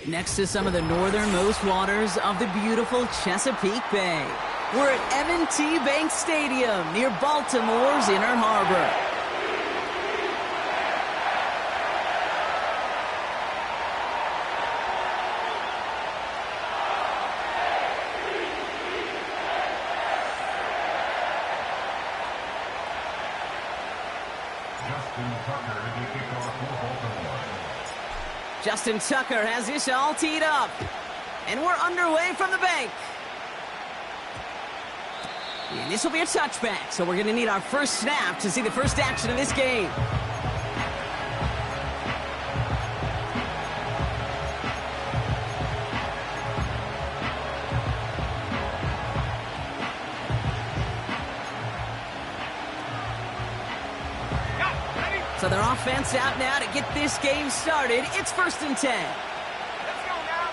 Next to some of the northernmost waters of the beautiful Chesapeake Bay. We're at M&T Bank Stadium near Baltimore's Inner Harbor. Justin Tucker has this all teed up. And we're underway from the bank. And this will be a touchback, so we're going to need our first snap to see the first action of this game. So their offense out now to get this game started. It's 1st and 10. Let's go now.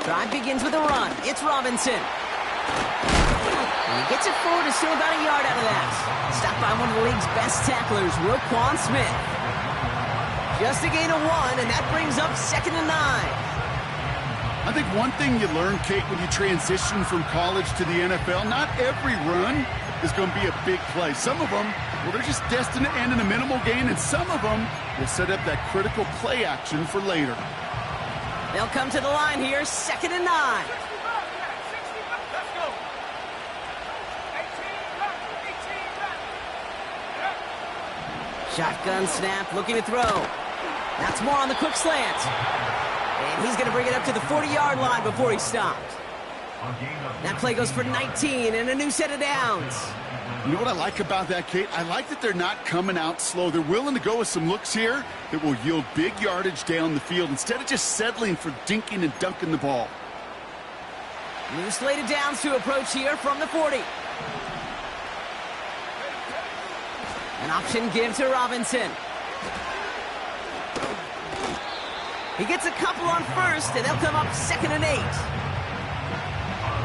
Drive begins with a run. It's Robinson. And he gets it forward to still about a yard out of that. Stopped by one of the league's best tacklers, Roquan Smith. Just a gain of 1, and that brings up 2nd and 9. I think one thing you learn, Kate, when you transition from college to the NFL, not every run is going to be a big play. Some of them, well, they're just destined to end in a minimal gain, and some of them will set up that critical play action for later. They'll come to the line here, 2nd and 9. 65, yeah, 65. Let's go. 18 left, 18 left. Yeah. Shotgun snap, looking to throw. That's more on the quick slant. And he's going to bring it up to the 40-yard line before he stopped. That play goes for 19 and a new set of downs. You know what I like about that, Kate? I like that they're not coming out slow. They're willing to go with some looks here that will yield big yardage down the field instead of just settling for dinking and dunking the ball. New slate of downs to approach here from the 40. An option give to Robinson. He gets a couple on first, and they'll come up 2nd and 8.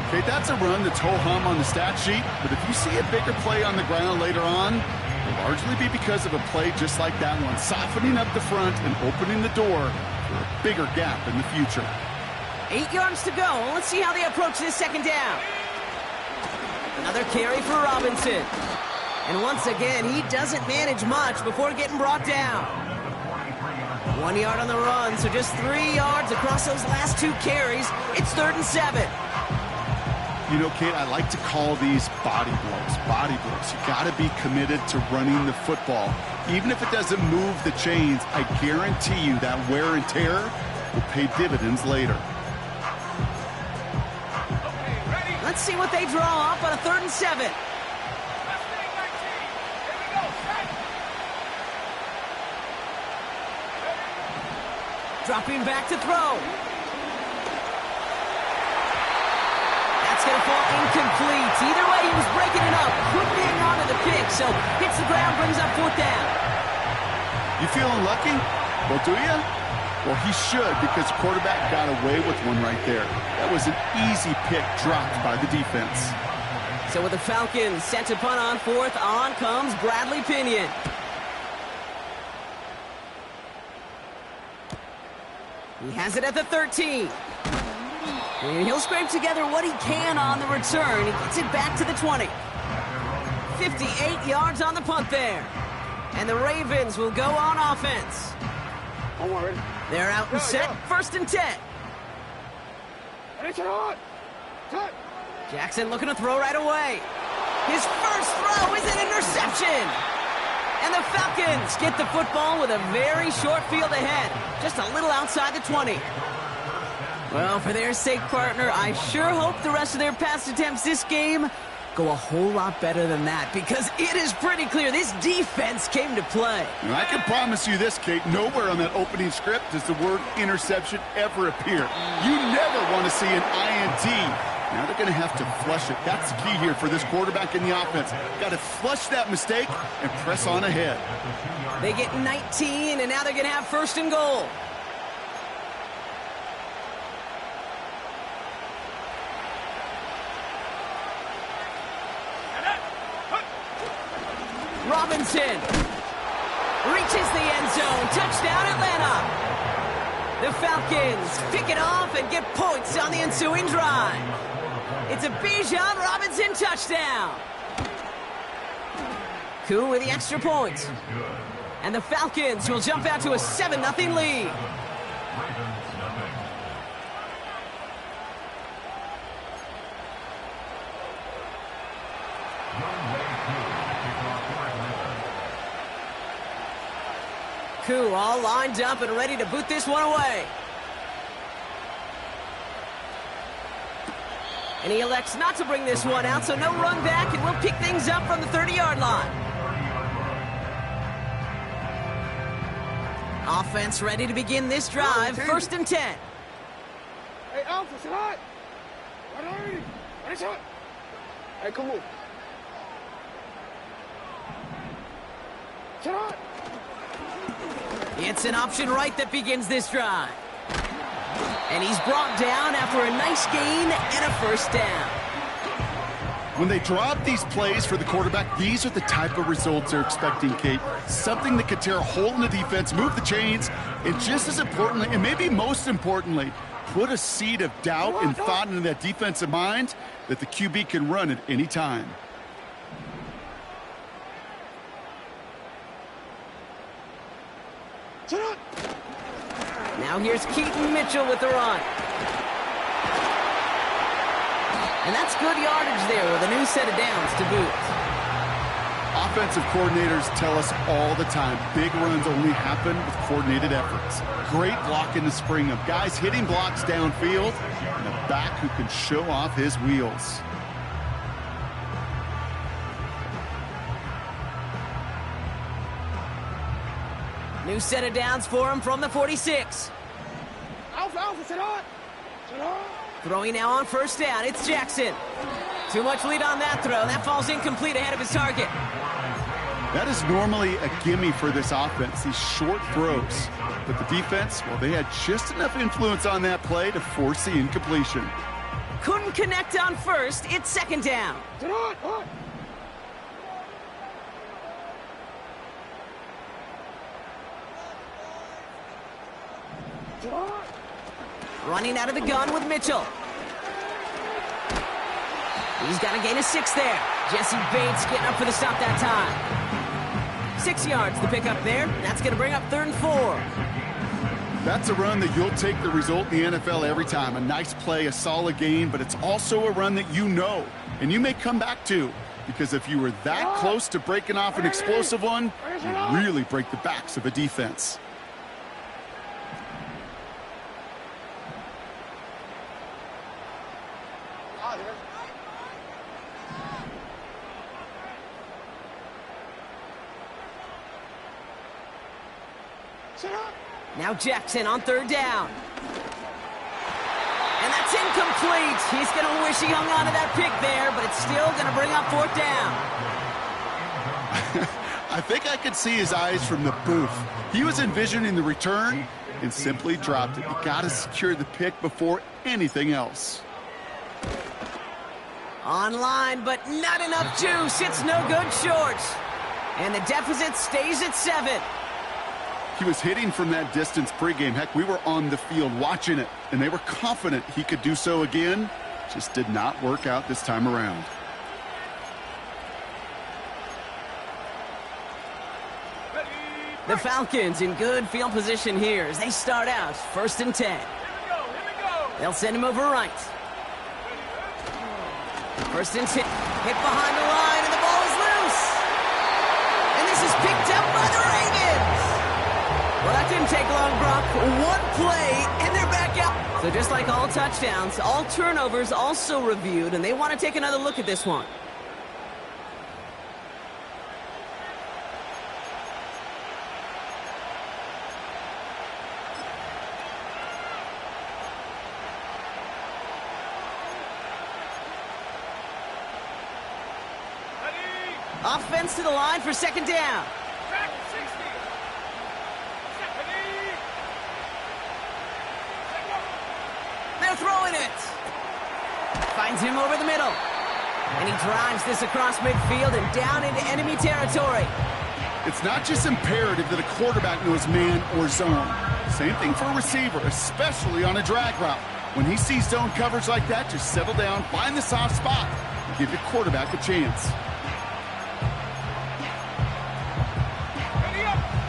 Okay, that's a run that's ho-hum on the stat sheet, but if you see a bigger play on the ground later on, it'll largely be because of a play just like that one, softening up the front and opening the door for a bigger gap in the future. 8 yards to go. Let's see how they approach this 2nd down. Another carry for Robinson. And once again, he doesn't manage much before getting brought down. 1 yard on the run, so just 3 yards across those last 2 carries. It's 3rd and 7. You know, Kate, I like to call these body blows. Body blows. You got to be committed to running the football. Even if it doesn't move the chains, I guarantee you that wear and tear will pay dividends later. Let's see what they draw up on a 3rd and 7. Dropping back to throw. That's going to fall incomplete. Either way, he was breaking it up. Couldn't hang on to the pick, so hits the ground, brings up 4th down. You feeling lucky? Well, do you? Well, he should, because the quarterback got away with one right there. That was an easy pick dropped by the defense. So with the Falcons set to punt on 4th, on comes Bradley Pinion. He has it at the 13. And he'll scrape together what he can on the return. He gets it back to the 20. 58 yards on the punt there. And the Ravens will go on offense. They're out and set, 1st and 10. Jackson looking to throw right away. His first throw is an interception. And the Falcons get the football with a very short field ahead. Just a little outside the 20. Well, for their sake, partner, I sure hope the rest of their pass attempts this game go a whole lot better than that, because it is pretty clear this defense came to play. And I can promise you this, Kate, nowhere on that opening script does the word interception ever appear. You never want to see an INT. Now they're going to have to flush it. That's the key here for this quarterback in the offense. Got to flush that mistake and press on ahead. They get 19, and now they're going to have 1st and goal. Robinson reaches the end zone. Touchdown, Atlanta. The Falcons pick it off and get points on the ensuing drive. It's a Bijan Robinson touchdown. Koo with the extra point. And the Falcons will jump out to a 7-0 lead. Koo all lined up and ready to boot this one away. And he elects not to bring this one out, so no run back, and we'll pick things up from the 30-yard line. Offense ready to begin this drive, 1st and 10. Hey, Alpha, sit hot. What is hot? Hey, come on. Sit hot. It's an option right that begins this drive. And he's brought down after a nice gain and a 1st down. When they drop these plays for the quarterback, these are the type of results they're expecting, Kate. Something that could tear a hole in the defense, move the chains, and just as importantly, and maybe most importantly, put a seed of doubt and thought into that defensive mind that the QB can run at any time. Now here's Keaton Mitchell with the run. And that's good yardage there with a new set of downs to boot. Offensive coordinators tell us all the time, big runs only happen with coordinated efforts. Great block in the spring of guys hitting blocks downfield and a back who can show off his wheels. New set of downs for him from the 46. Alpha, sit hot. Sit hot. Throwing now on 1st down, it's Jackson. Too much lead on that throw. That falls incomplete ahead of his target. That is normally a gimme for this offense, these short throws. But the defense, well, they had just enough influence on that play to force the incompletion. Couldn't connect on 1st. It's 2nd down. Sit hot. Hot. Sit hot. Running out of the gun with Mitchell. He's got to gain a 6 there. Jesse Bates getting up for the stop that time. 6 yards to pick up there. That's going to bring up 3rd and 4. That's a run that you'll take the result in the NFL every time. A nice play, a solid gain, but it's also a run that you know and you may come back to, because if you were that close to breaking off an explosive one, you really break the backs of a defense. Now Jackson on 3rd down. And that's incomplete. He's going to wish he hung on to that pick there, but it's still going to bring up 4th down. I think I could see his eyes from the booth. He was envisioning the return and simply dropped it. You got to secure the pick before anything else. Online, but not enough juice. It's no good short. And the deficit stays at 7. He was hitting from that distance pregame. Heck, we were on the field watching it, and they were confident he could do so again. Just did not work out this time around. The Falcons in good field position here as they start out 1st and 10. Here we go. They'll send him over right. 1st and 10. Hit behind the line, and the ball is loose. And this is picked up by the Ravens. Well, that didn't take long, Brock. One play, and they're back out. So just like all touchdowns, all turnovers also reviewed, and they want to take another look at this one. Offense to the line for 2nd down. Back 60. They're throwing it. Finds him over the middle. And he drives this across midfield and down into enemy territory. It's not just imperative that a quarterback knows man or zone. Same thing for a receiver, especially on a drag route. When he sees zone coverage like that, just settle down, find the soft spot, and give your quarterback a chance.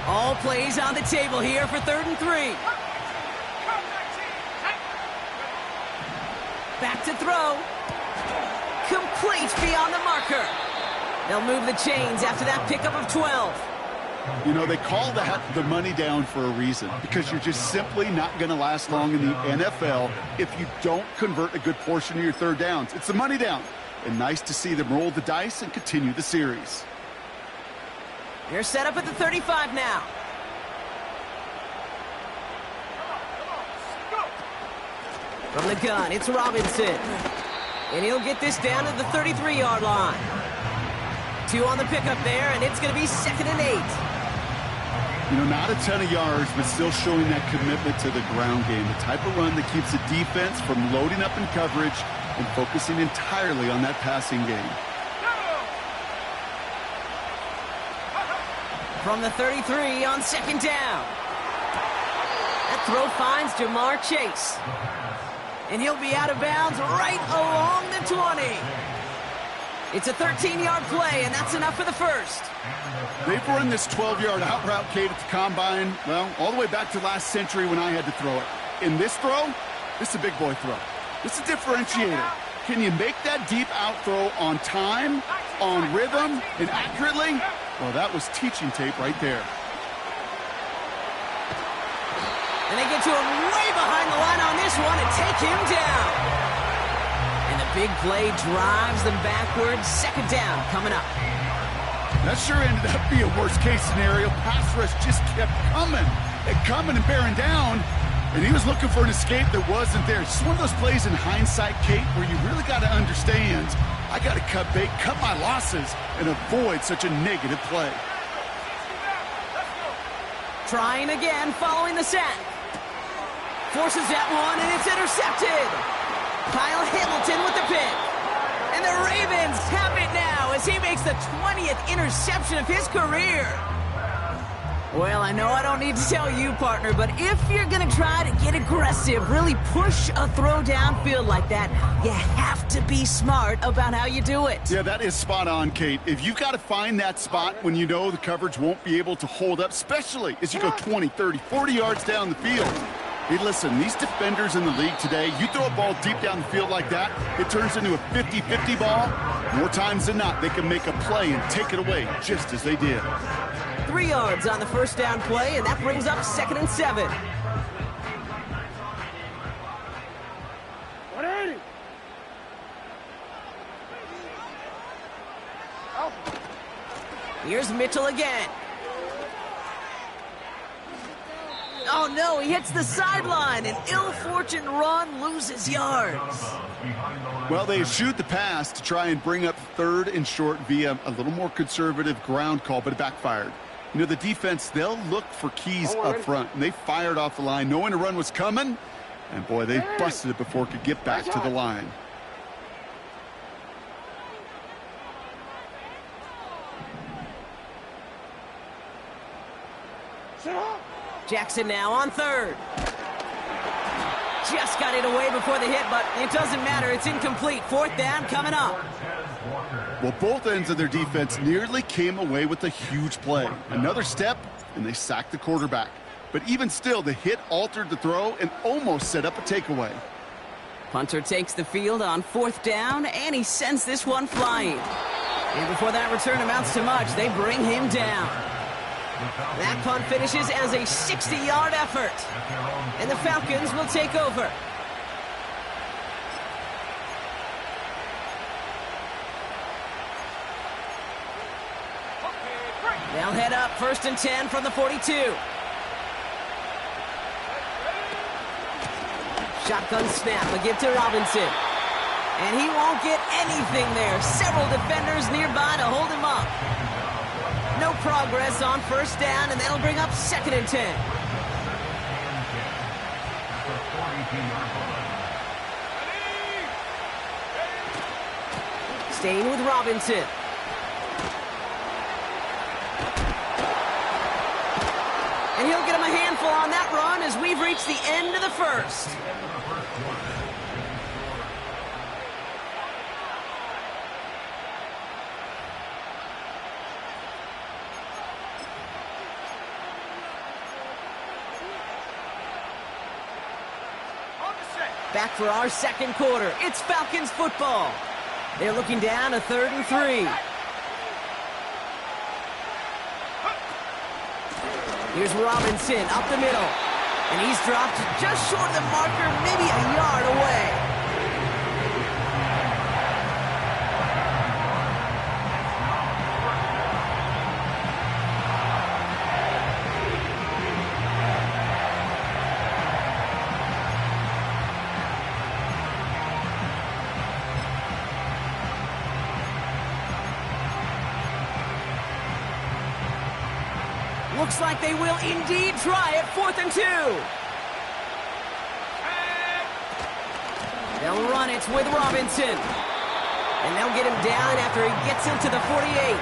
All plays on the table here for 3rd and 3. Back to throw. Complete beyond the marker. They'll move the chains after that pickup of 12. You know, they call that the money down for a reason, because you're just simply not going to last long in the NFL if you don't convert a good portion of your third downs. It's the money down. And nice to see them roll the dice and continue the series. They're set up at the 35 now. From the gun, it's Robinson. And he'll get this down to the 33-yard line. 2 on the pickup there, and it's going to be 2nd and 8. You know, not a ton of yards, but still showing that commitment to the ground game. The type of run that keeps the defense from loading up in coverage and focusing entirely on that passing game. From the 33 on 2nd down. That throw finds Jamar Chase. And he'll be out of bounds right along the 20. It's a 13-yard play, and that's enough for the first. They've run this 12-yard out route, Kate, at the combine, well, all the way back to last century when I had to throw it. In this throw, this is a big boy throw. This is a differentiator. Can you make that deep out throw on time, on rhythm, and accurately? Well, that was teaching tape right there. And they get to him way behind the line on this one and take him down. And the big play drives them backwards. 2nd down coming up. That sure ended up being a worst-case scenario. Pass rush just kept coming and bearing down. And he was looking for an escape that wasn't there. It's just one of those plays in hindsight, Kate, where you really got to understand, I got to cut bait, cut my losses, and avoid such a negative play. Trying again following the sack. Forces that one, and it's intercepted. Kyle Hamilton with the pick. And the Ravens have it now as he makes the 20th interception of his career. Well, I know I don't need to tell you, partner, but if you're going to try to get aggressive, really push a throw downfield like that, you have to be smart about how you do it. Yeah, that is spot on, Kate. If you've got to find that spot when you know the coverage won't be able to hold up, especially as you go 20, 30, 40 yards down the field. Hey, listen, these defenders in the league today, you throw a ball deep down the field like that, it turns into a 50-50 ball. More times than not, they can make a play and take it away, just as they did. 3 yards on the first down play, and that brings up 2nd and 7. 180. Here's Mitchell again. Oh, no, he hits the sideline. An ill-fortunate run, loses yards. Well, they shoot the pass to try and bring up 3rd and short via a little more conservative ground call, but it backfired. You know, the defense, they'll look for keys up front, and they fired off the line knowing a run was coming, and boy, they busted it before it could get back to the line. Jackson now on 3rd. Just got it away before the hit, but it doesn't matter. It's incomplete. 4th down coming up. Well, both ends of their defense nearly came away with a huge play. Another step, and they sacked the quarterback. But even still, the hit altered the throw and almost set up a takeaway. Punter takes the field on 4th down, and he sends this one flying. And before that return amounts to much, they bring him down. That punt finishes as a 60-yard effort. And the Falcons will take over. They'll head up 1st and 10 from the 42. Shotgun snap, a give to Robinson. And he won't get anything there. Several defenders nearby to hold him up. No progress on 1st down, and that'll bring up 2nd and 10. staying with Robinson. And he'll get him a handful on that run as we've reached the end of the first. Back for our second quarter. It's Falcons football. They're looking down a 3rd and 3. Here's Robinson up the middle. And he's dropped just short of the marker, maybe a yard away. Looks like they will indeed try it. 4th and 2. They'll run it with Robinson. And they'll get him down after he gets into the 48.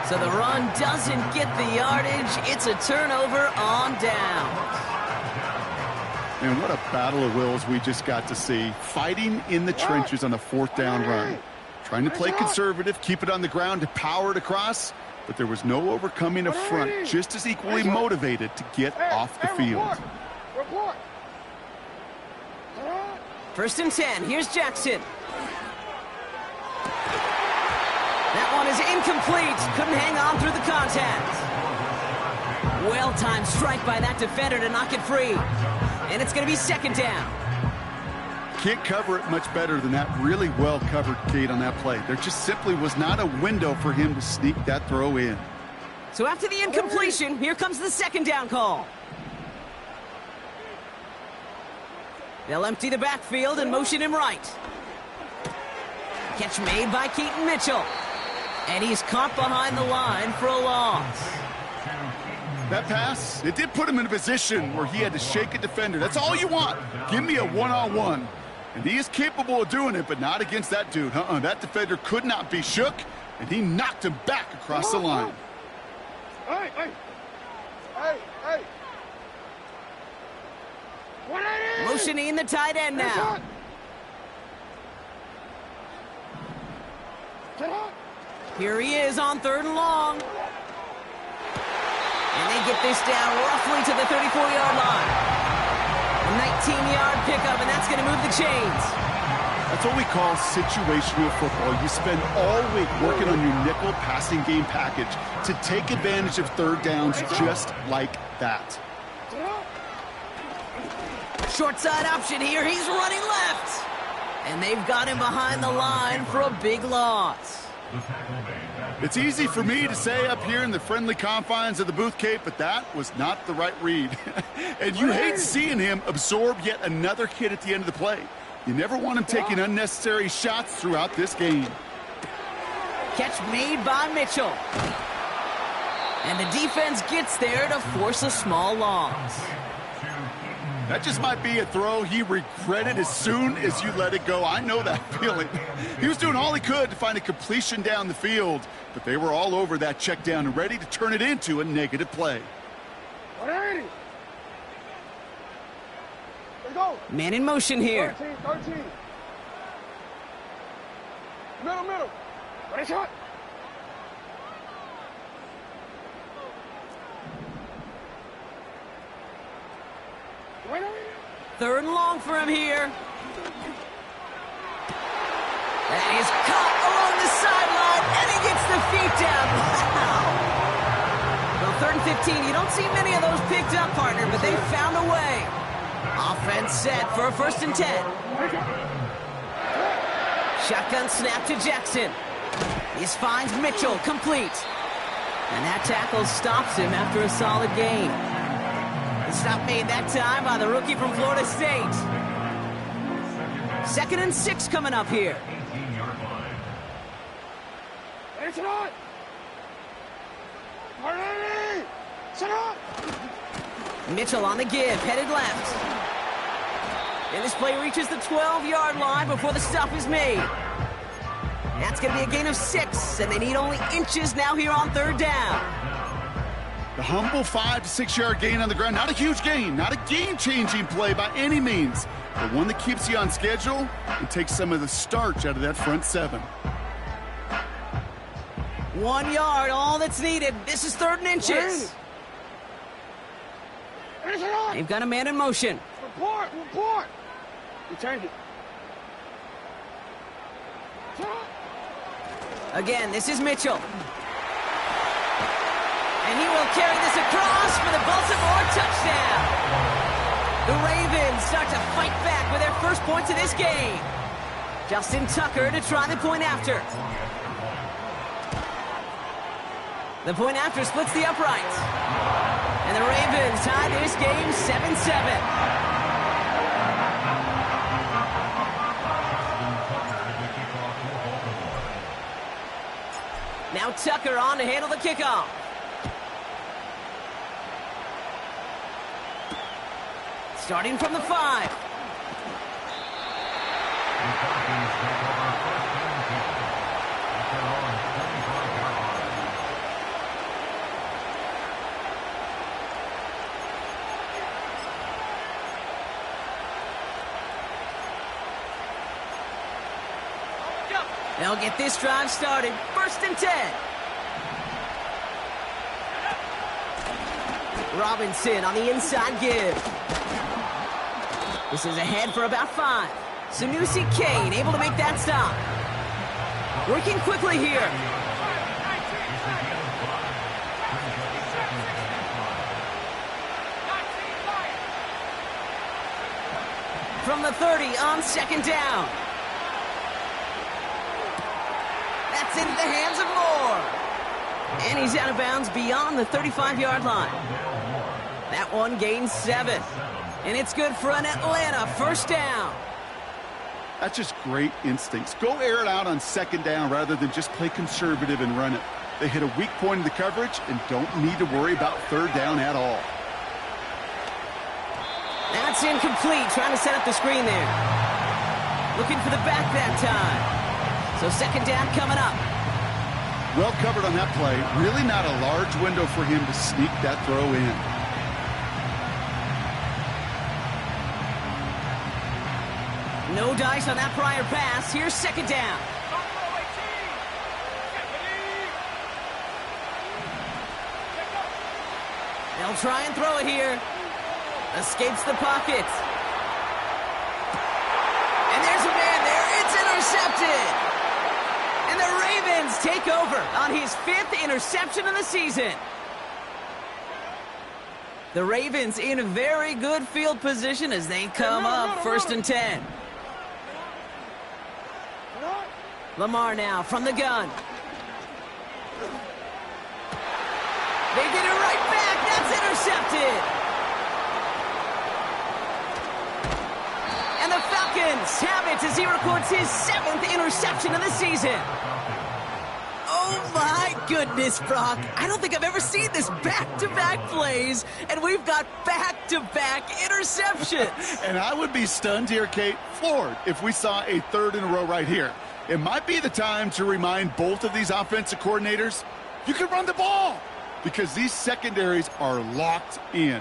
So the run doesn't get the yardage. It's a turnover on downs. And what a battle of wills we just got to see. Fighting in the trenches on a 4th down run. Trying to play conservative, keep it on the ground to power it across. But there was no overcoming a front just as equally motivated to get off the field. Report. 1st and 10. Here's Jackson. That one is incomplete. Couldn't hang on through the contact. Well-timed strike by that defender to knock it free. And it's going to be 2nd down. Can't cover it much better than that. Really well covered, Kate, on that play. There just simply was not a window for him to sneak that throw in. So after the incompletion, here comes the 2nd down call. They'll empty the backfield and motion him right. Catch made by Keaton Mitchell. And he's caught behind the line for a loss. That pass, it did put him in a position where he had to shake a defender. That's all you want. Give me a one-on-one. And he is capable of doing it, but not against that dude. That defender could not be shook, and he knocked him back across the line. Hey! 180! Motioning the tight end now. Here he is on 3rd and long. And they get this down roughly to the 34-yard line. A 19-yard pickup, and that's going to move the chains. That's what we call situational football. You spend all week working on your nickel passing game package to take advantage of 3rd downs just like that. Short side option here. He's running left. And they've got him behind the line for a big loss. It's easy for me to say up here in the friendly confines of the booth, Kate, but that was not the right read. And you hate seeing him absorb yet another hit at the end of the play. You never want him taking unnecessary shots throughout this game. Catch made by Mitchell. And the defense gets there to force a small loss. That just might be a throw he regretted as soon as you let it go. I know that feeling. He was doing all he could to find a completion down the field, but they were all over that check down and ready to turn it into a negative play. 180. Let's go. Man in motion here. 13. Middle. Ready, shot. Third and long for him here. That is caught along the sideline, and he gets the feet down. Wow. Well, 3rd and 15, you don't see many of those picked up, partner, but they found a way. Offense set for a 1st and 10. Shotgun snap to Jackson. This finds Mitchell, complete. And that tackle stops him after a solid gain. Stop made that time by the rookie from Florida State. 2nd and 6 coming up here. It's on. Mitchell on the give, headed left. And this play reaches the 12-yard line before the stop is made. That's going to be a gain of 6, and they need only inches now here on 3rd down. The humble 5 to 6 yard gain on the ground. Not a huge gain, not a game-changing play by any means, but one that keeps you on schedule and takes some of the starch out of that front 7. 1 yard, all that's needed. This is 3rd and inches. They've got a man in motion. Report. Return it. Again, this is Mitchell. And he will carry this across for the Baltimore touchdown. The Ravens start to fight back with their first points of this game. Justin Tucker to try the point after. The point after splits the uprights. And the Ravens tie this game 7-7. Now Tucker on to handle the kickoff. Starting from the 5. They'll get this drive started. 1st and 10. Robinson on the inside give. This is ahead for about 5. Sanusi Kane able to make that stop. Working quickly here. From the 30 on 2nd down. That's into the hands of Moore. And he's out of bounds beyond the 35-yard line. That one gains 7. And it's good for an Atlanta 1st down. That's just great instincts. Go air it out on 2nd down rather than just play conservative and run it. They hit a weak point in the coverage and don't need to worry about 3rd down at all. That's incomplete. Trying to set up the screen there. Looking for the back that time. So 2nd down coming up. Well covered on that play. Really not a large window for him to sneak that throw in. No dice on that prior pass. Here's 2nd down. They'll try and throw it here. Escapes the pocket. And there's a man there. It's intercepted. And the Ravens take over on his 5th interception of the season. The Ravens in very good field position as they come up 1st and 10. Lamar now from the gun. They get it right back. That's intercepted. And the Falcons have it as he records his 7th interception of the season. Oh, my goodness, Brock. I don't think I've ever seen this back-to-back plays, and we've got back-to-back interceptions. And I would be stunned here, Kate, floored, if we saw a 3rd in a row right here. It might be the time to remind both of these offensive coordinators, you can run the ball, because these secondaries are locked in.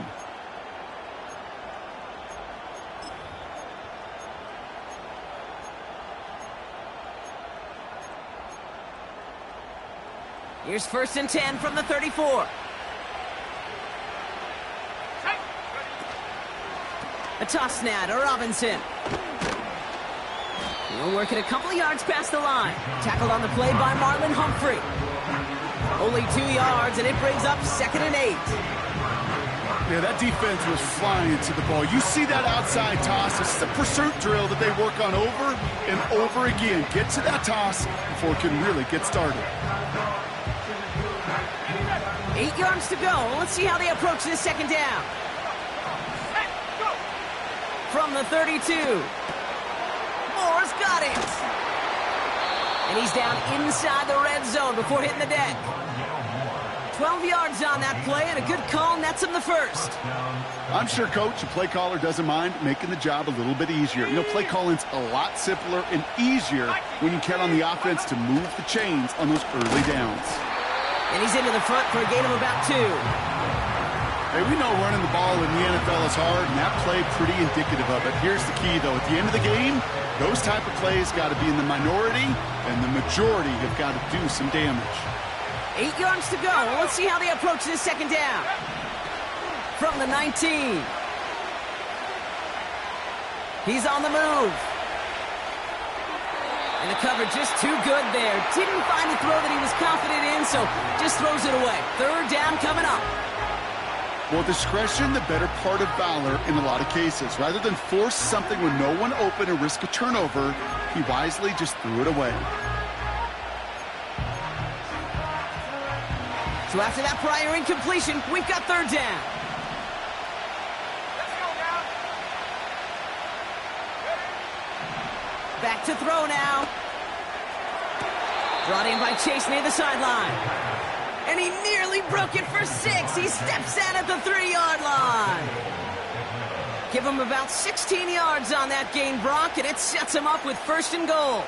Here's 1st and 10 from the 34. A toss now to Robinson. He'll work it a couple of yards past the line. Tackled on the play by Marlon Humphrey. Only 2 yards, and it brings up 2nd and 8. Yeah, that defense was flying to the ball. You see that outside toss. This is a pursuit drill that they work on over and over again. Get to that toss before it can really get started. 8 yards to go. Let's see how they approach this 2nd down. From the 32. Moore's got it. And he's down inside the red zone before hitting the deck. 12 yards on that play, and a good call nets him the first. I'm sure, Coach, a play caller doesn't mind making the job a little bit easier. You know, play calling's a lot simpler and easier when you count on the offense to move the chains on those early downs. And he's into the front for a gain of about 2. Hey, we know running the ball in the NFL is hard, and that play pretty indicative of it. Here's the key, though. At the end of the game, those type of plays got to be in the minority, and the majority have got to do some damage. 8 yards to go. Let's see how they approach this second down. From the 19. He's on the move. And the cover just too good there. Didn't find the throw that he was confident in, so just throws it away. Third down coming up. Well, discretion, the better part of valor in a lot of cases. Rather than force something with no one open and risk a turnover, he wisely just threw it away. So after that prior incompletion, we've got third down. Back to throw now. Brought in by Chase near the sideline. And he nearly broke it for 6. He steps out at the 3-yard line. Give him about 16 yards on that gain, Brock, and it sets him up with first and goal.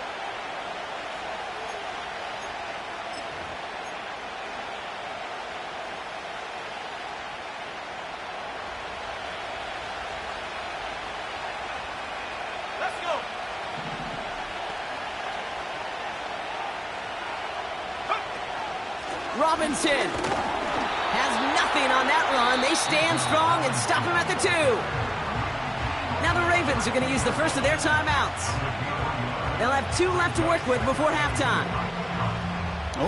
Robinson has nothing on that run. They stand strong and stop him at the 2. Now the Ravens are going to use the first of their timeouts. They'll have 2 left to work with before halftime.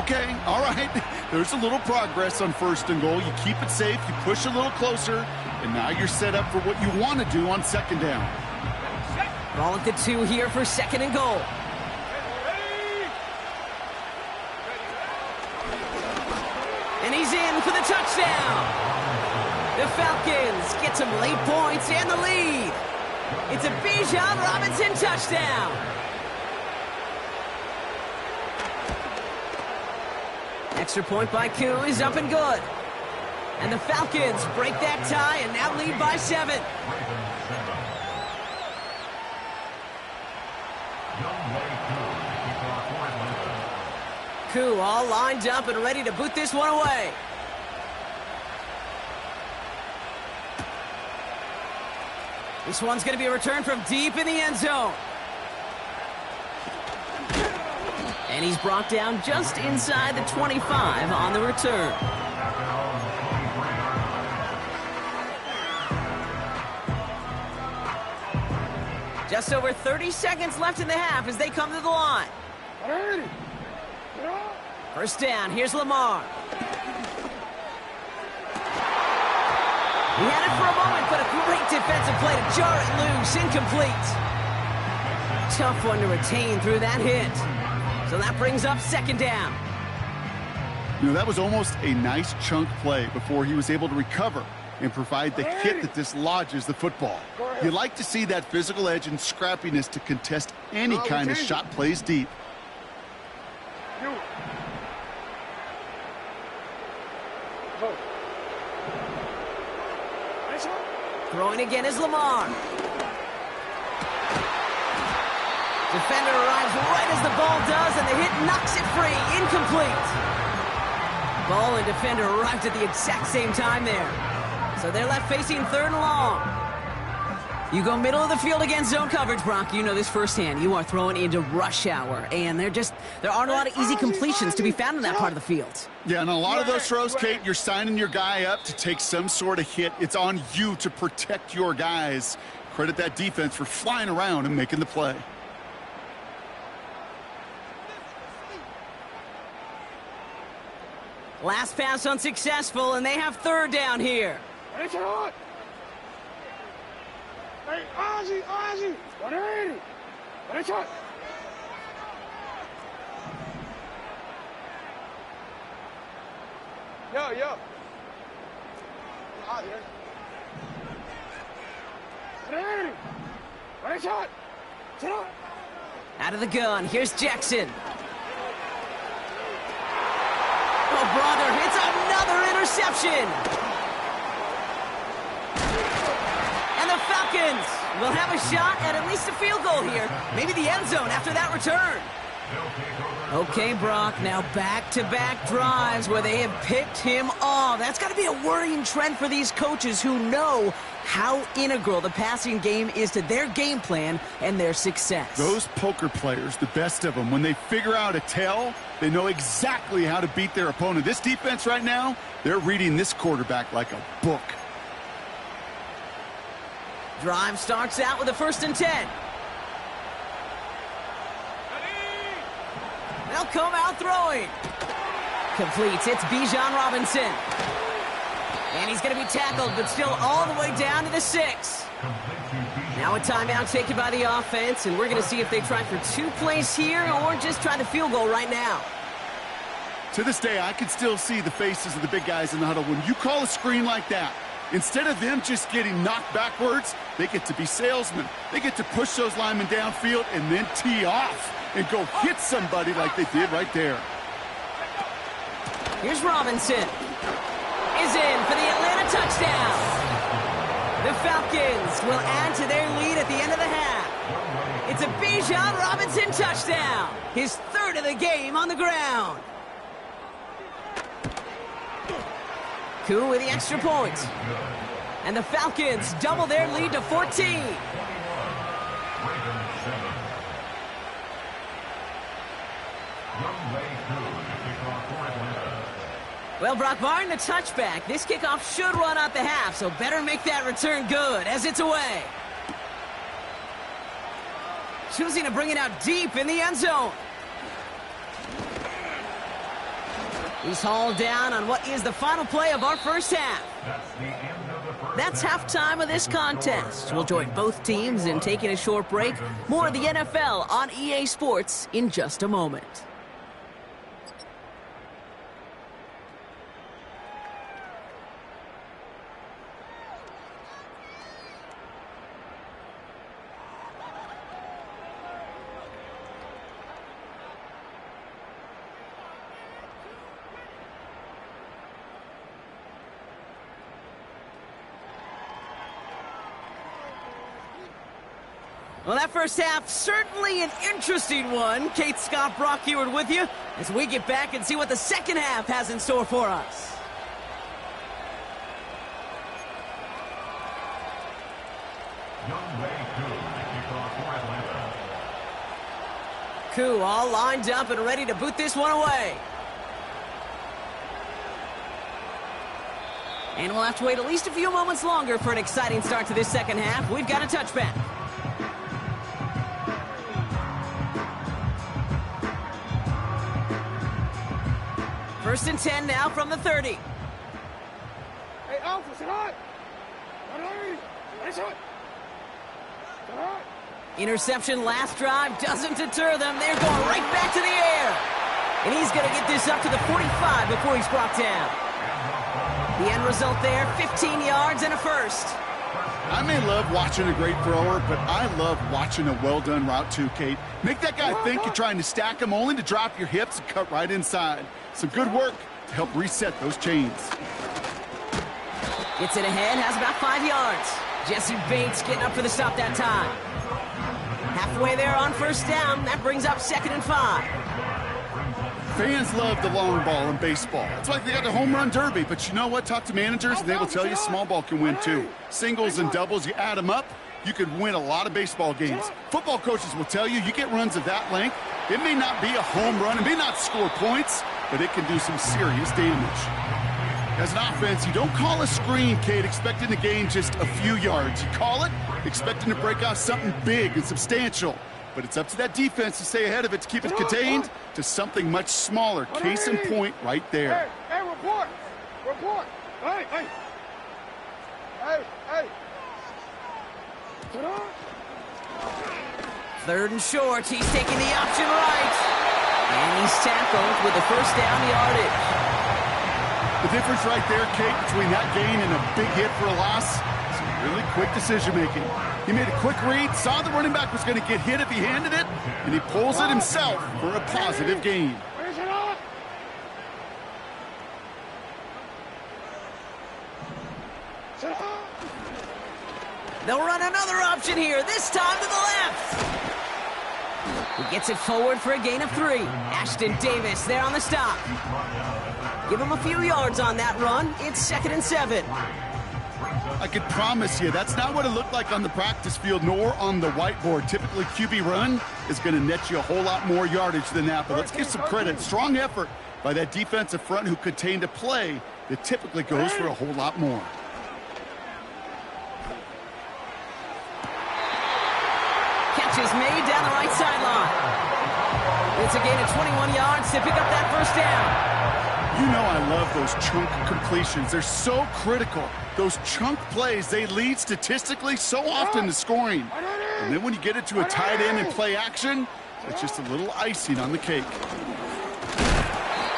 Okay, all right. There's a little progress on first and goal. You keep it safe, you push a little closer, and now you're set up for what you want to do on second down. Ball at the 2 here for second and goal. And he's in for the touchdown. The Falcons get some late points and the lead. It's a Bijan Robinson touchdown. Extra point by Koo is up and good. And the Falcons break that tie and now lead by 7. Koo all lined up and ready to boot this one away. This one's going to be a return from deep in the end zone. And he's brought down just inside the 25 on the return. Just over 30 seconds left in the half as they come to the line. First down, here's Lamar. He had it for a moment, but a great defensive play to jar it loose, incomplete. Tough one to retain through that hit. So that brings up second down. You know, that was almost a nice chunk play before he was able to recover and provide the hit that dislodges the football. You like to see that physical edge and scrappiness to contest any kind of shot plays deep. Throwing again is Lamar. Defender arrives right as the ball does, and the hit knocks it free. Incomplete. Ball and defender arrived at the exact same time there. So they're left facing third and long. You go middle of the field against zone coverage, Brock. You know this firsthand. You are throwing into rush hour, and there aren't a lot of easy completions to be found in that part of the field. Yeah, and a lot of those throws, Kate, you're signing your guy up to take some sort of hit. It's on you to protect your guys. Credit that defense for flying around and making the play. Last pass unsuccessful, and they have third down here. Hey, Ozzy! What are you? Yo. Out of the gun, here's Jackson. Oh, brother, it's another interception. And the Falcons will have a shot at least a field goal here. Maybe the end zone after that return. Okay, Brock, now back-to-back drives where they have picked him off. That's got to be a worrying trend for these coaches who know how integral the passing game is to their game plan and their success. Those poker players, the best of them, when they figure out a tell, they know exactly how to beat their opponent. This defense right now, they're reading this quarterback like a book. Drive starts out with a 1st and 10. They'll come out throwing. Completes. It's Bijan Robinson. And he's going to be tackled, but still all the way down to the 6. Now a timeout taken by the offense, and we're going to see if they try for 2 plays here or just try the field goal right now. To this day, I can still see the faces of the big guys in the huddle. When you call a screen like that, instead of them just getting knocked backwards, they get to be salesmen. They get to push those linemen downfield and then tee off and go hit somebody like they did right there. Here's Robinson. Is in for the Atlanta touchdown. The Falcons will add to their lead at the end of the half. It's a Bijan Robinson touchdown. His 3rd of the game on the ground. Koo with the extra point. And the Falcons double their lead to 14. Well, Brock, barring the touchback, this kickoff should run out the half, so better make that return good as it's away. Choosing to bring it out deep in the end zone. He's hauled down on what is the final play of our first half. That's halftime of this contest. We'll join both teams in taking a short break. More of the NFL on EA Sports in just a moment. Well, that first half, certainly an interesting one. Kate Scott, Brock Huard with you as we get back and see what the second half has in store for us. Koo all lined up and ready to boot this one away. And we'll have to wait at least a few moments longer for an exciting start to this second half. We've got a touchback. First and 10 now from the 30. Hey, Alpha, sit hot. Interception last drive doesn't deter them. They're going right back to the air. And he's going to get this up to the 45 before he's brought down. The end result there, 15 yards and a first. I may love watching a great thrower, but I love watching a well-done route too, Kate. Make that guy think you're trying to stack him only to drop your hips and cut right inside. Some good work to help reset those chains. Gets it ahead, has about 5 yards. Jesse Bates getting up for the stop that time. Halfway there on first down. That brings up 2nd and 5. Fans love the long ball in baseball. It's like they got the home run derby, but you know what? Talk to managers, and they will tell you small ball can win too. Singles and doubles, you add them up, you could win a lot of baseball games. Football coaches will tell you, you get runs of that length, it may not be a home run, it may not score points, but it can do some serious damage. As an offense, you don't call a screen, Kate, expecting to gain just a few yards. You call it expecting to break off something big and substantial. But it's up to that defense to stay ahead of it, to keep it contained to something much smaller. Case in point right there. Hey, report. Report. Hey. Sit on. 3rd and short. He's taking the option right. And he's tackled with the first down yardage. The difference right there, Kate, between that gain and a big hit for a loss, some really quick decision-making. He made a quick read, saw the running back was going to get hit if he handed it, and he pulls it himself for a positive gain. They'll run another option here, this time to the left. He gets it forward for a gain of 3. Ashton Davis there on the stop. Give him a few yards on that run. It's 2nd and 7. I could promise you that's not what it looked like on the practice field nor on the whiteboard. Typically, QB run is going to net you a whole lot more yardage than that. But let's give some credit. Strong effort by that defensive front who contained a play that typically goes for a whole lot more. Catch is made down the right sideline. It's a gain of 21 yards to pick up that first down. You know I love those chunk completions. They're so critical. Those chunk plays, they lead statistically so often to scoring. And then when you get it to a tight end and play action, it's just a little icing on the cake.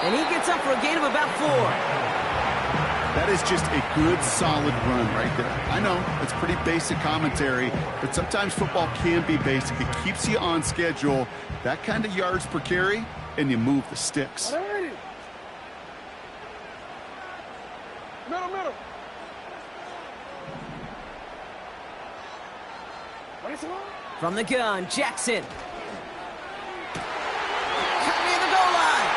And he gets up for a gain of about 4. That is just a good, solid run right there. I know, it's pretty basic commentary, but sometimes football can be basic. It keeps you on schedule. That kind of yards per carry, and you move the sticks. Middle. From the gun, Jackson. Cut near the goal line.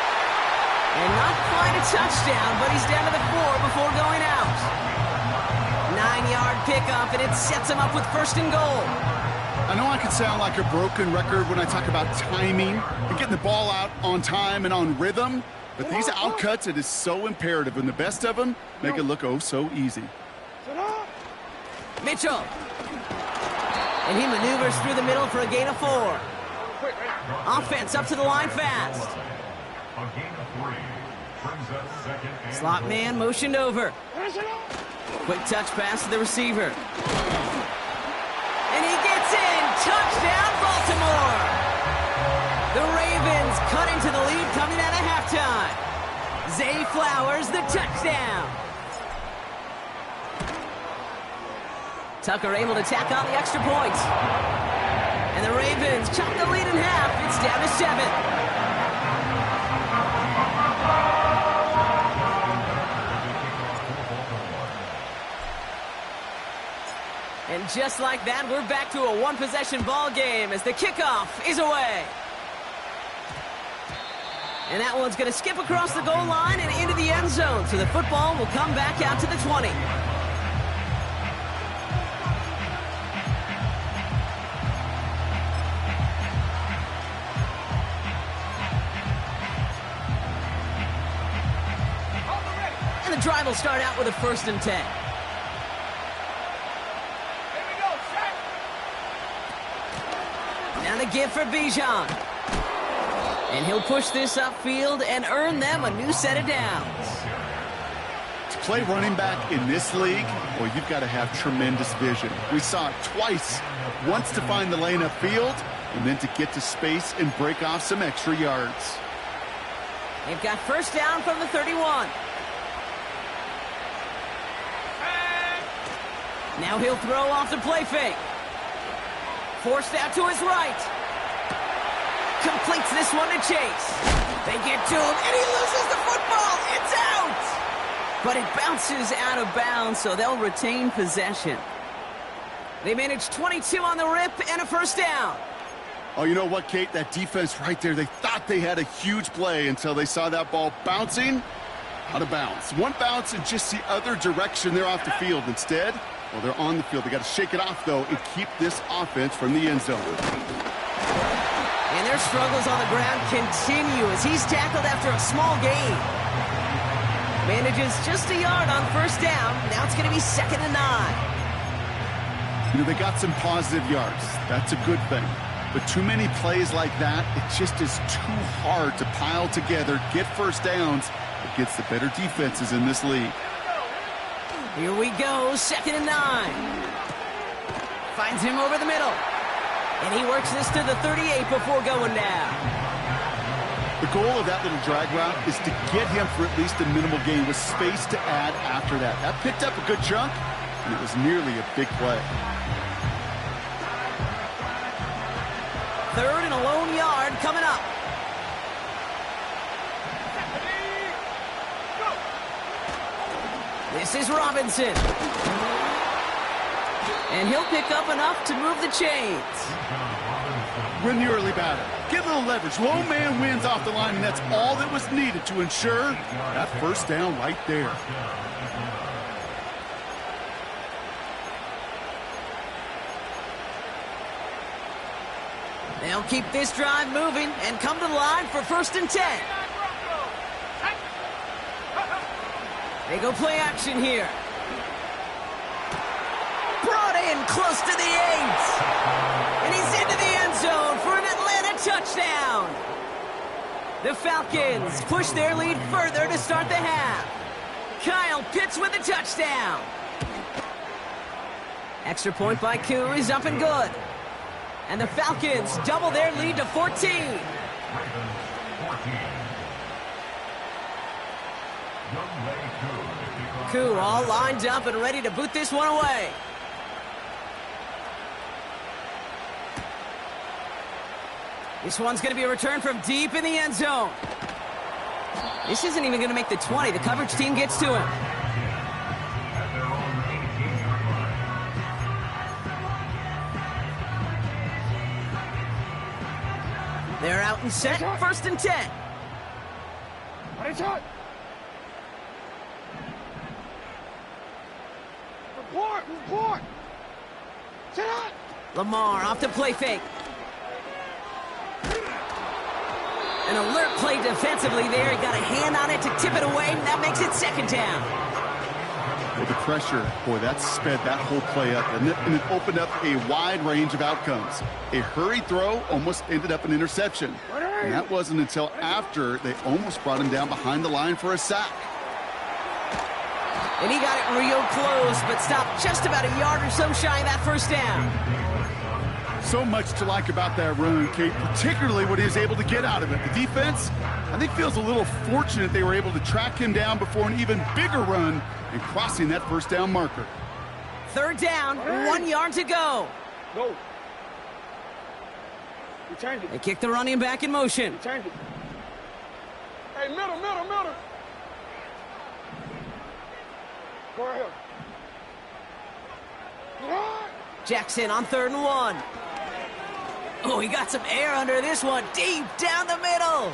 And not quite a touchdown, but he's down to the 4 before going out. 9-yard pickup, and it sets him up with 1st and goal. I know I can sound like a broken record when I talk about timing and getting the ball out on time and on rhythm, but these outcuts, it is so imperative, and the best of them make it look oh so easy. Mitchell. And he maneuvers through the middle for a gain of 4. Offense up to the line fast. Slot man motioned over. Quick touch pass to the receiver. And he gets in. Touchdown, Baltimore. The Ravens cut into the lead coming out of halftime. Zay Flowers, the touchdown. Tucker able to tack on the extra point. And the Ravens chop the lead in half. It's down to 7. And just like that, we're back to a one-possession ball game as the kickoff is away. And that one's going to skip across the goal line and into the end zone. So the football will come back out to the 20. And the drive will start out with a 1st and 10. Now the give for Bijan. And he'll push this upfield and earn them a new set of downs. To play running back in this league, well, you've got to have tremendous vision. We saw it twice. Once to find the lane upfield, and then to get to space and break off some extra yards. They've got 1st down from the 31. Now he'll throw off the play fake. Forced out to his right. Completes this one to Chase. They get to him, and he loses the football. It's out! But it bounces out of bounds, so they'll retain possession. They managed 22 on the rip and a 1st down. Oh, you know what, Kate? That defense right there, they thought they had a huge play until they saw that ball bouncing out of bounds. One bounce in just the other direction. They're off the field. Instead, well, they're on the field. They got to shake it off, though, and keep this offense from the end zone. And their struggles on the ground continue as he's tackled after a small gain. Manages just a yard on 1st down. Now it's going to be 2nd and 9. You know, they got some positive yards. That's a good thing. But too many plays like that, it just is too hard to pile together, get 1st downs against the better defenses in this league. Here we go, 2nd and 9. Finds him over the middle. And he works this to the 38 before going down. The goal of that little drag route is to get him for at least a minimal gain with space to add after that. That picked up a good chunk, and it was nearly a big play. 3rd and a lone yard coming up. This is Robinson. And he'll pick up enough to move the chains. Win the early battle. Get a little leverage. Low man wins off the line, and that's all that was needed to ensure that first down right there. They'll keep this drive moving and come to the line for 1st and 10. They go play action here. Brought in close to the 8. And he's into the end zone for an Atlanta touchdown. The Falcons push their lead further to start the half. Kyle Pitts with a touchdown. Extra point by Koo is up and good. And the Falcons double their lead to 14. Koo all lined up and ready to boot this one away. This one's going to be a return from deep in the end zone. This isn't even going to make the 20. The coverage team gets to him. They're out and set. 1st and 10. Report. Sit up. Lamar off the play fake. An alert play defensively there. He got a hand on it to tip it away, and that makes it 2nd down. With the pressure, boy, that sped that whole play up, and it opened up a wide range of outcomes. A hurried throw almost ended up an interception. And that wasn't until after they almost brought him down behind the line for a sack. And he got it real close, but stopped just about a yard or so shy of that 1st down. So much to like about that run, Kate, particularly what he was able to get out of it. The defense, I think, feels a little fortunate they were able to track him down before an even bigger run and crossing that 1st down marker. 3rd down, 1 yard to go. Go. We change it. They kick the running back in motion. Change it. Hey, middle. Go right here. Jackson on 3rd and 1. Oh, he got some air under this one, deep down the middle.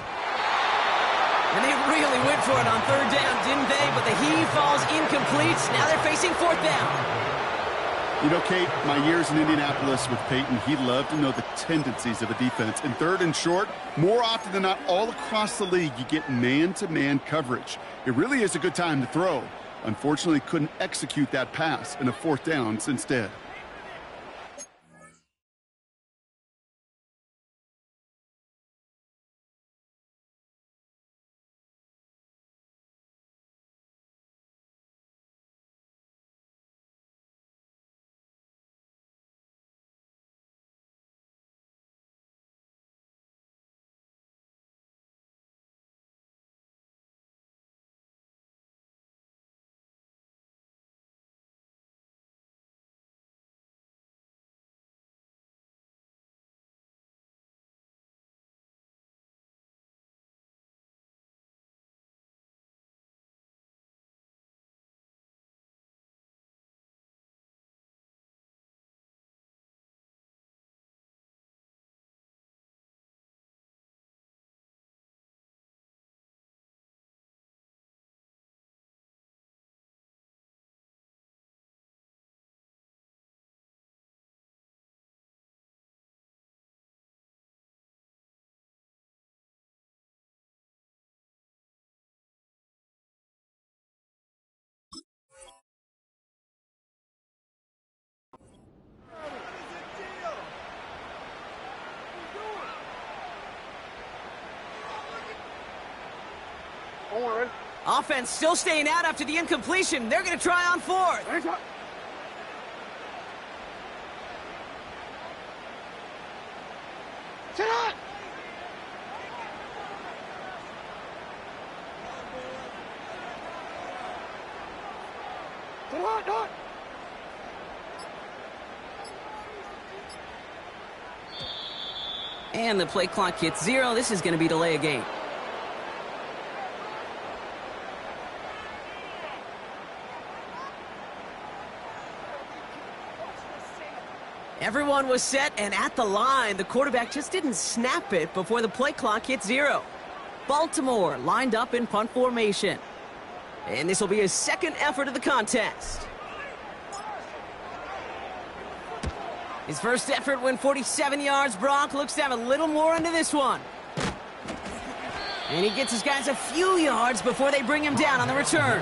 And they really went for it on 3rd down, didn't they? But the heave falls incomplete. Now they're facing 4th down. You know, Kate, my years in Indianapolis with Peyton, he loved to know the tendencies of a defense. In 3rd and short, more often than not, all across the league, you get man-to-man coverage. It really is a good time to throw. Unfortunately, couldn't execute that pass, and a 4th down instead. Offense still staying out after the incompletion. They're going to try on 4th. Sit up. And the play clock hits 0. This is going to be delay a game. Everyone was set and at the line. The quarterback just didn't snap it before the play clock hit 0. Baltimore lined up in punt formation. And this will be his second effort of the contest. His first effort went 47 yards. Brock looks to have a little more into this one. And he gets his guys a few yards before they bring him down on the return.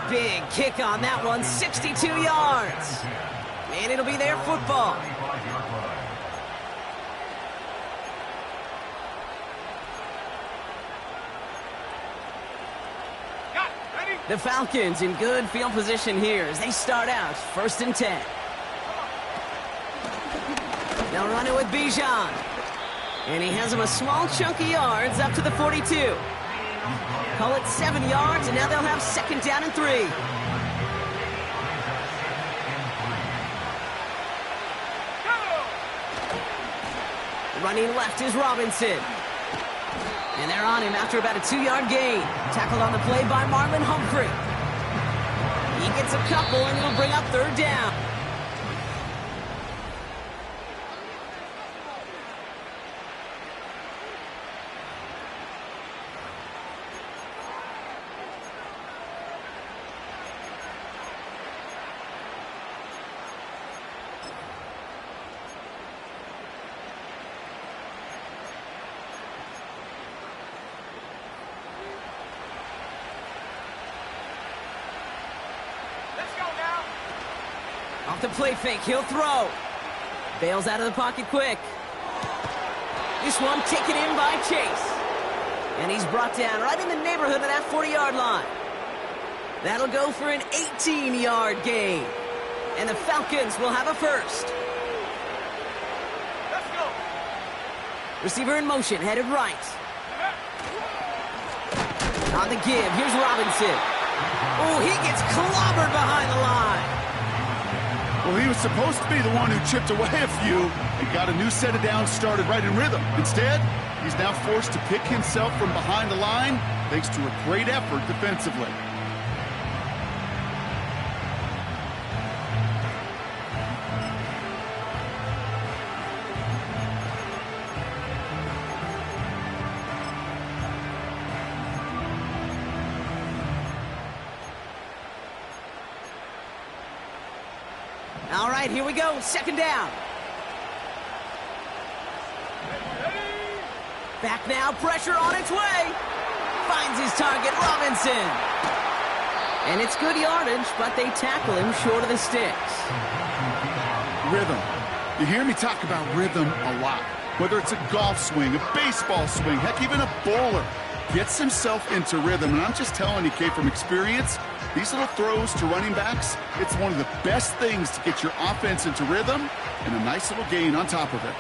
Big kick on that one, 62 yards. And it'll be their football. The Falcons in good field position here as they start out 1st and 10. They'll run it with Bijan. And he has him a small chunk of yards up to the 42. Call it 7 yards, and now they'll have 2nd down and 3. Running left is Robinson. And they're on him after about a 2-yard gain. Tackled on the play by Marlon Humphrey. He gets a couple, and it'll bring up 3rd down. Off the play fake, he'll throw. Bails out of the pocket quick. This one taken in by Chase. And he's brought down right in the neighborhood of that 40-yard line. That'll go for an 18-yard gain. And the Falcons will have a first. Let's go. Receiver in motion, headed right. On the give, here's Robinson. Oh, he gets clobbered behind the line. Well, he was supposed to be the one who chipped away a few and got a new set of downs started right in rhythm. Instead, he's now forced to pick himself from behind the line thanks to a great effort defensively. All right, here we go. 2nd down. Back now, pressure on its way. Finds his target, Robinson. And it's good yardage, but they tackle him short of the sticks. Rhythm. You hear me talk about rhythm a lot. Whether it's a golf swing, a baseball swing, heck, even a bowler gets himself into rhythm. And I'm just telling you, Kate, from experience, these little throws to running backs, it's one of the best things to get your offense into rhythm and a nice little gain on top of it.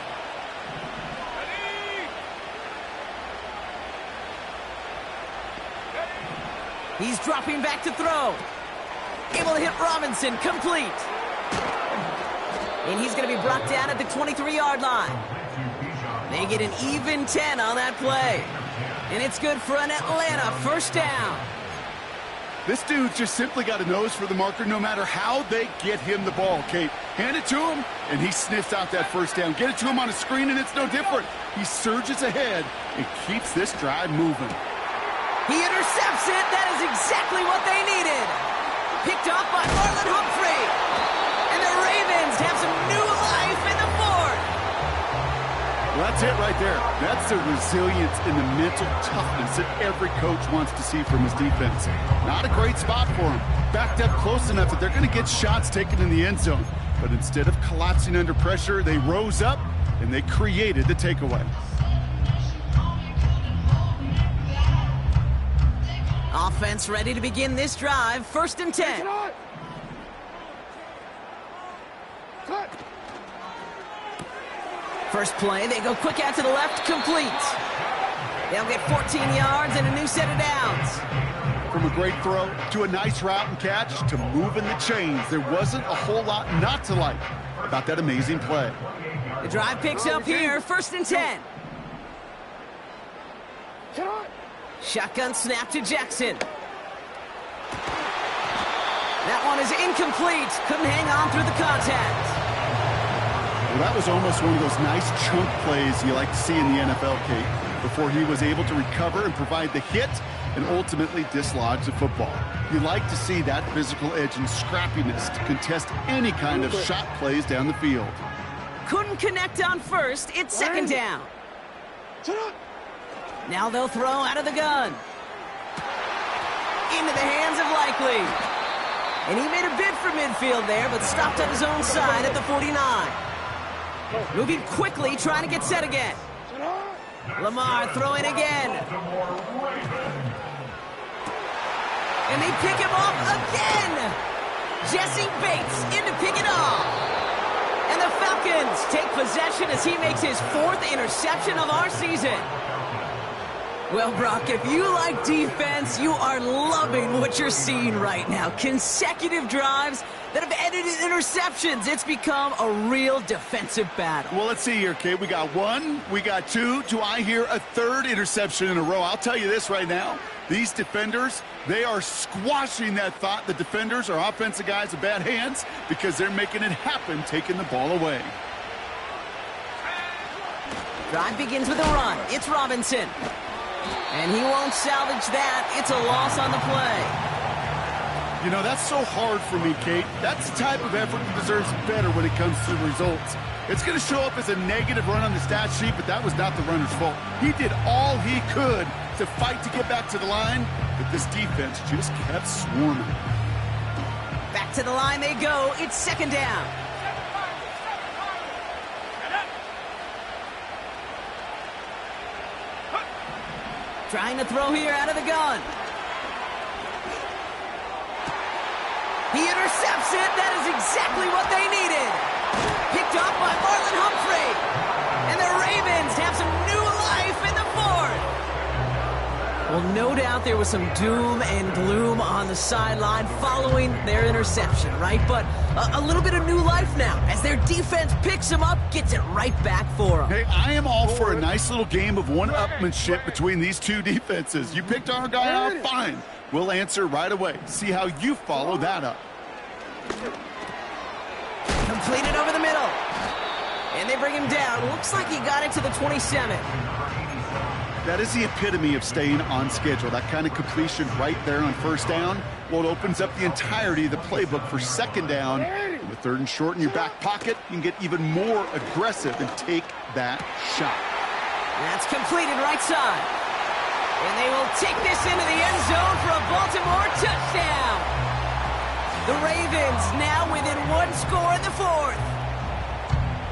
He's dropping back to throw. Able to hit Robinson, complete. And he's going to be brought down at the 23-yard line. They get an even 10 on that play. And it's good for an Atlanta 1st down. This dude just simply got a nose for the marker no matter how they get him the ball, Kate. Hand it to him, and he sniffs out that 1st down. Get it to him on a screen, and it's no different. He surges ahead and keeps this drive moving. He intercepts it. That is exactly what they needed. Picked off by Marlon Humphrey. And the Ravens have some new life in the 4th. Well, that's it right there. That's the resilience and the mental toughness that every coach wants to see from his defense. Not a great spot for him. Backed up close enough that they're going to get shots taken in the end zone. But instead of collapsing under pressure, they rose up and they created the takeaway. Offense ready to begin this drive. 1st and 10. Cut. First play, they go quick out to the left, complete. They'll get 14 yards and a new set of downs. From a great throw to a nice route and catch to moving the chains, there wasn't a whole lot not to like about that amazing play. The drive picks up here, 1st and 10. Shotgun snap to Jackson. That one is incomplete. Couldn't hang on through the contact. Well, that was almost one of those nice chunk plays you like to see in the NFL, Kate, before he was able to recover and provide the hit and ultimately dislodge the football. You like to see that physical edge and scrappiness to contest any kind of shot plays down the field. Couldn't connect on first. It's second down. Now they'll throw out of the gun. Into the hands of Likely. And he made a bid for midfield there, but stopped on his own side at the 49. Moving quickly, trying to get set again. Lamar throwing again. And they pick him off again. Jesse Bates in to pick it off. And the Falcons take possession as he makes his 4th interception of our season. Well, Brock, if you like defense, you are loving what you're seeing right now. Consecutive drives that have ended in interceptions. It's become a real defensive battle. Well, let's see here, Kate. We got 1, we got 2. Do I hear a 3rd interception in a row? I'll tell you this right now. These defenders, they are squashing that thought. The defenders are offensive guys with bad hands because they're making it happen, taking the ball away. Drive begins with a run. It's Robinson. And he won't salvage that. It's a loss on the play. You know, that's so hard for me, Kate. That's the type of effort that deserves better when it comes to the results. It's going to show up as a negative run on the stat sheet, but that was not the runner's fault. He did all he could to fight to get back to the line, but this defense just kept swarming. Back to the line they go. It's second down. Trying to throw here out of the gun. He intercepts it. That is exactly what they needed. Picked off by Marlon Humphrey. And the Ravens have some new life in the 4th. Well, no doubt there was some doom and gloom on the sideline following their interception, right? But a little bit of new life now as their defense picks them up, gets it right back for them. Hey, I am all for a nice little game of one-upmanship between these two defenses. You picked our guy out, fine. We'll answer right away. See how you follow that up. Completed over the middle. And they bring him down. Looks like he got it to the 27. That is the epitome of staying on schedule. That kind of completion right there on first down. Well, it opens up the entirety of the playbook for second down. With 3rd and short in your back pocket, you can get even more aggressive and take that shot. That's completed right side. And they will take this into the end zone for a Baltimore touchdown. The Ravens now within 1 score in the 4th.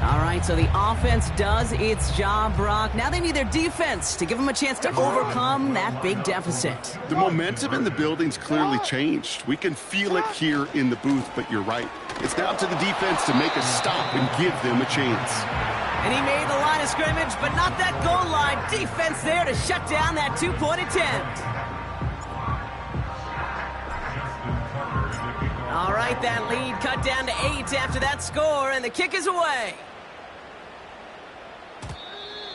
All right, so the offense does its job, Brock. Now they need their defense to give them a chance to overcome that big deficit. The momentum in the building's clearly changed. We can feel it here in the booth, but you're right. It's now to the defense to make a stop and give them a chance. And he made the line of scrimmage, but not that goal line. Defense there to shut down that 2-point attempt. All right, that lead cut down to 8 after that score, and the kick is away.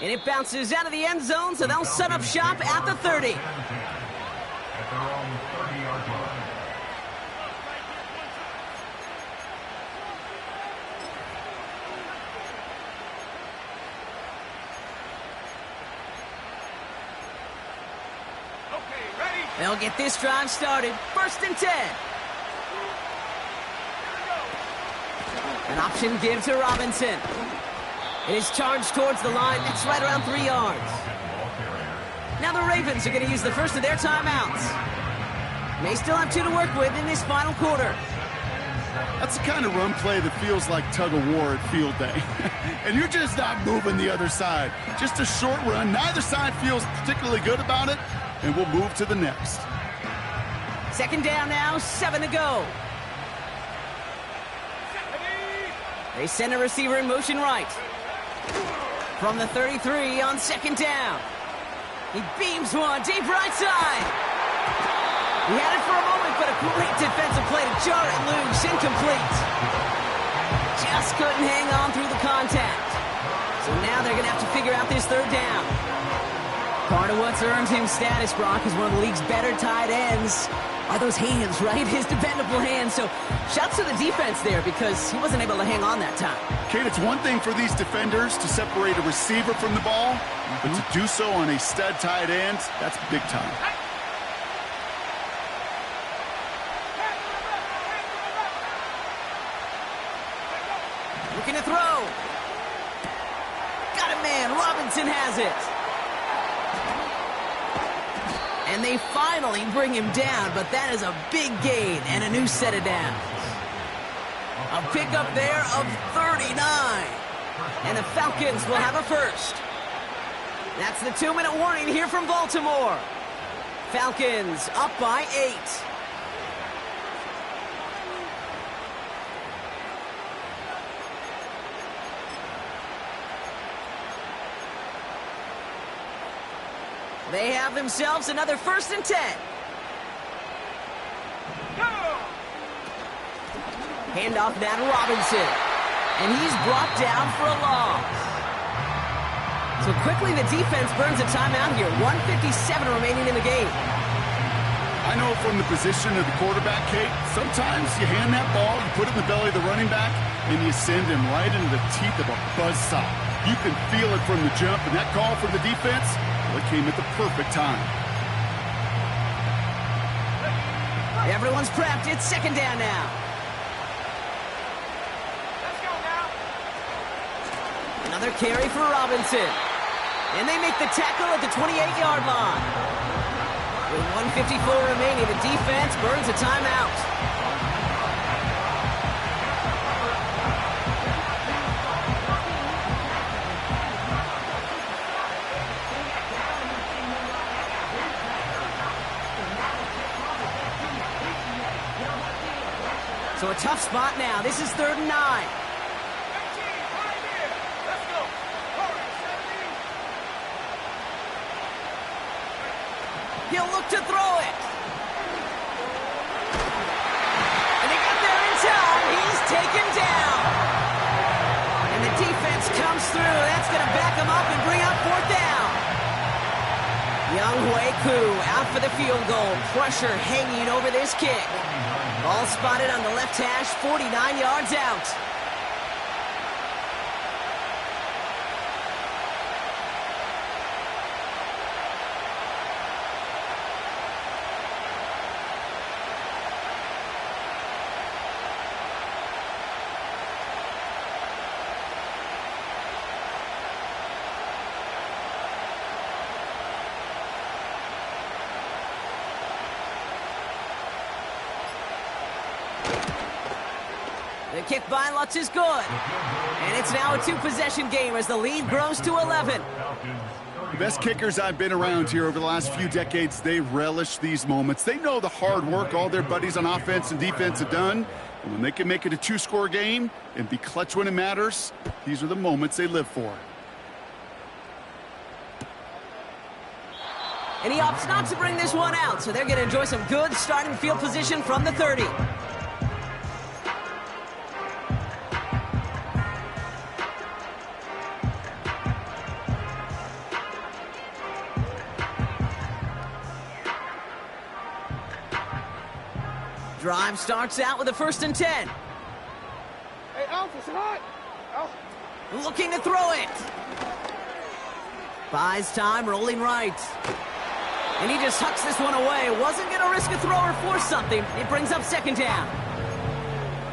And it bounces out of the end zone, so they'll set up shop at the 30. They'll get this drive started. 1st and 10. An option give to Robinson. It is charged towards the line. That's right around 3 yards. Now the Ravens are going to use the first of their timeouts. May still have 2 to work with in this final quarter. That's the kind of run play that feels like tug-of-war at field day. And you're just not moving the other side. Just a short run. Neither side feels particularly good about it, and we'll move to the next. Second down now, 7 to go. They send a receiver in motion right. From the 33 on second down. He beams one deep right side. He had it for a moment, but a great defensive play to jar it loose. Incomplete. Just couldn't hang on through the contact. So now they're going to have to figure out this 3rd down. Part of what's earned him status, Brock, is one of the league's better tight ends are those hands, right? His dependable hands. So shouts to the defense there because he wasn't able to hang on that time. Kate, it's one thing for these defenders to separate a receiver from the ball, but to do so on a stud tight end, that's big time. Looking to throw. Got a man. Robinson has it. And they finally bring him down, but that is a big gain and a new set of downs. A pickup there of 39. And the Falcons will have a first. That's the 2-minute warning here from Baltimore. Falcons up by 8. They have themselves another 1st and 10. Handoff now to Robinson. And he's brought down for a loss. So quickly the defense burns a timeout here. 1:57 remaining in the game. I know from the position of the quarterback, Kate, sometimes you hand that ball, you put it in the belly of the running back, and you send him right into the teeth of a buzzsaw. You can feel it from the jump, and that call from the defense, well, it came at the perfect time. Everyone's prepped. It's 2nd down now. Let's go now. Another carry for Robinson. And they make the tackle at the 28-yard line. With 1:54 remaining, the defense burns a timeout. So a tough spot now. This is 3rd and 9. Let's go. He'll look to throw it. And they got there in time. He's taken down. And the defense comes through. That's going to back him up and bring up 4th down. Young Hui Koo out for the field goal. Pressure hanging over this kick. Ball spotted on the left hash, 49 yards out. The kick by Lutz is good. And it's now a 2-possession game as the lead grows to 11. The best kickers I've been around here over the last few decades, they relish these moments. They know the hard work all their buddies on offense and defense have done. And when they can make it a 2-score game and be clutch when it matters, these are the moments they live for. And he opts not to bring this one out, so they're going to enjoy some good starting field position from the 30. Drive starts out with a 1st and 10. Hey, Alpha, it's hot. Alpha. Looking to throw it. Buys time, rolling right. And he just hucks this one away. Wasn't going to risk a throw or force something. It brings up 2nd down.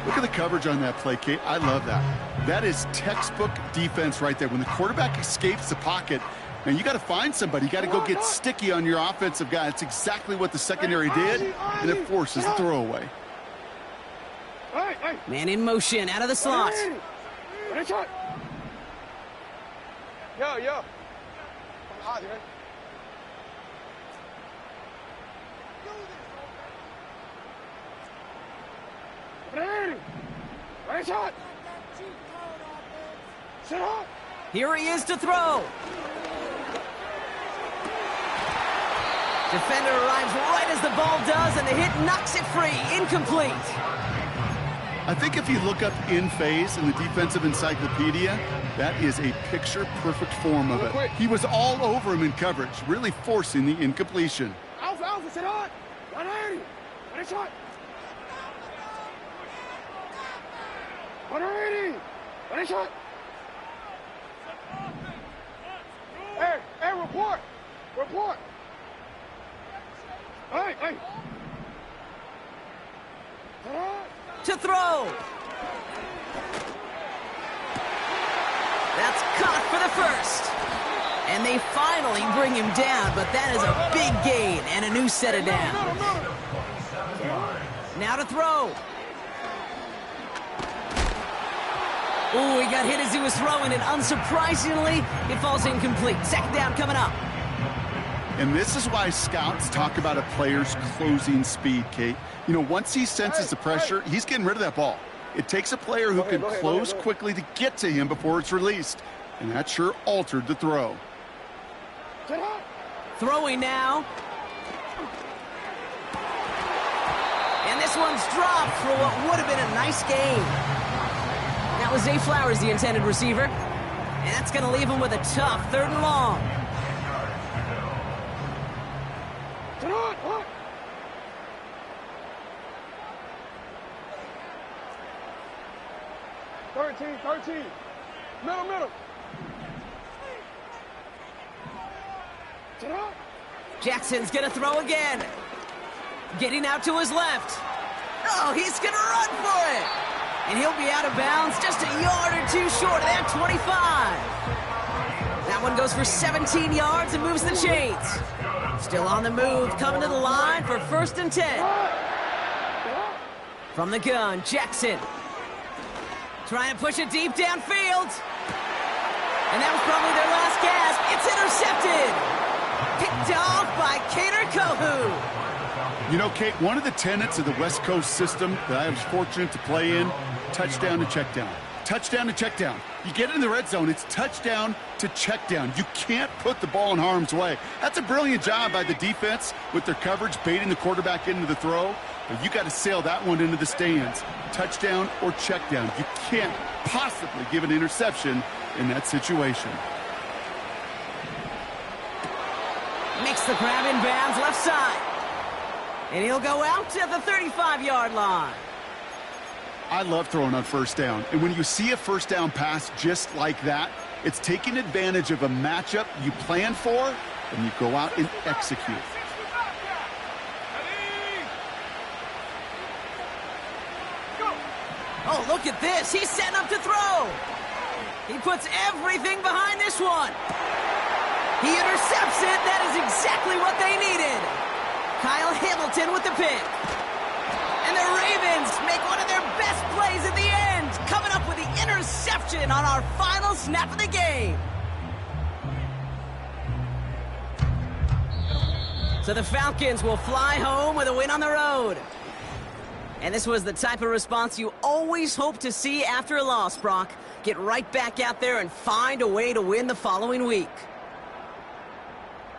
Look at the coverage on that play, Kate. I love that. That is textbook defense right there. When the quarterback escapes the pocket, and you got to find somebody. You got to go get sticky on your offensive guy. That's exactly what the secondary did, and it forces the throwaway. Man in motion, out of the slot. Yo. Here he is to throw. Defender arrives right as the ball does, and the hit knocks it free. Incomplete. I think if you look up in phase in the defensive encyclopedia, that is a picture-perfect form of it. He was all over him in coverage, really forcing the incompletion. Alpha, sit on! 180! Ready, shot! 180! Ready, shot! Hey, report! Report! Hey! To throw. That's caught for the first. And they finally bring him down, but that is a big gain and a new set of downs. Now to throw. Ooh, he got hit as he was throwing, and unsurprisingly, it falls incomplete. Second down coming up. And this is why scouts talk about a player's closing speed, Kate. You know, once he senses the pressure, he's getting rid of that ball. It takes a player who can close quickly to get to him before it's released. And that sure altered the throw. Throwing now. And this one's dropped for what would have been a nice gain. That was Zay Flowers, the intended receiver. And that's going to leave him with a tough 3rd and long. 13. Middle. Jackson's going to throw again. Getting out to his left. Oh, he's going to run for it. And he'll be out of bounds just a yard or two short of that 25. That one goes for 17 yards and moves the chains. Still on the move, coming to the line for 1st and 10. From the gun, Jackson. Trying to push it deep downfield. And that was probably their last gasp. It's intercepted. Picked off by Kader Kohou. You know, Kate, one of the tenets of the West Coast system that I was fortunate to play in, touchdown to check down. Touchdown to check down. You get in the red zone, it's touchdown to check down. You can't put the ball in harm's way. That's a brilliant job by the defense with their coverage, baiting the quarterback into the throw. But you got to sail that one into the stands. Touchdown or check down. You can't possibly give an interception in that situation. Makes the grab in bounds left side. And he'll go out to the 35-yard line. I love throwing on 1st down. And when you see a 1st down pass just like that, it's taking advantage of a matchup you plan for, and you go out and execute. Oh, look at this. He's setting up to throw. He puts everything behind this one. He intercepts it. That is exactly what they needed. Kyle Hamilton with the pick. And the Ravens make one of their best plays at the end, coming up with the interception on our final snap of the game. So the Falcons will fly home with a win on the road. And this was the type of response you always hope to see after a loss, Brock. Get right back out there and find a way to win the following week.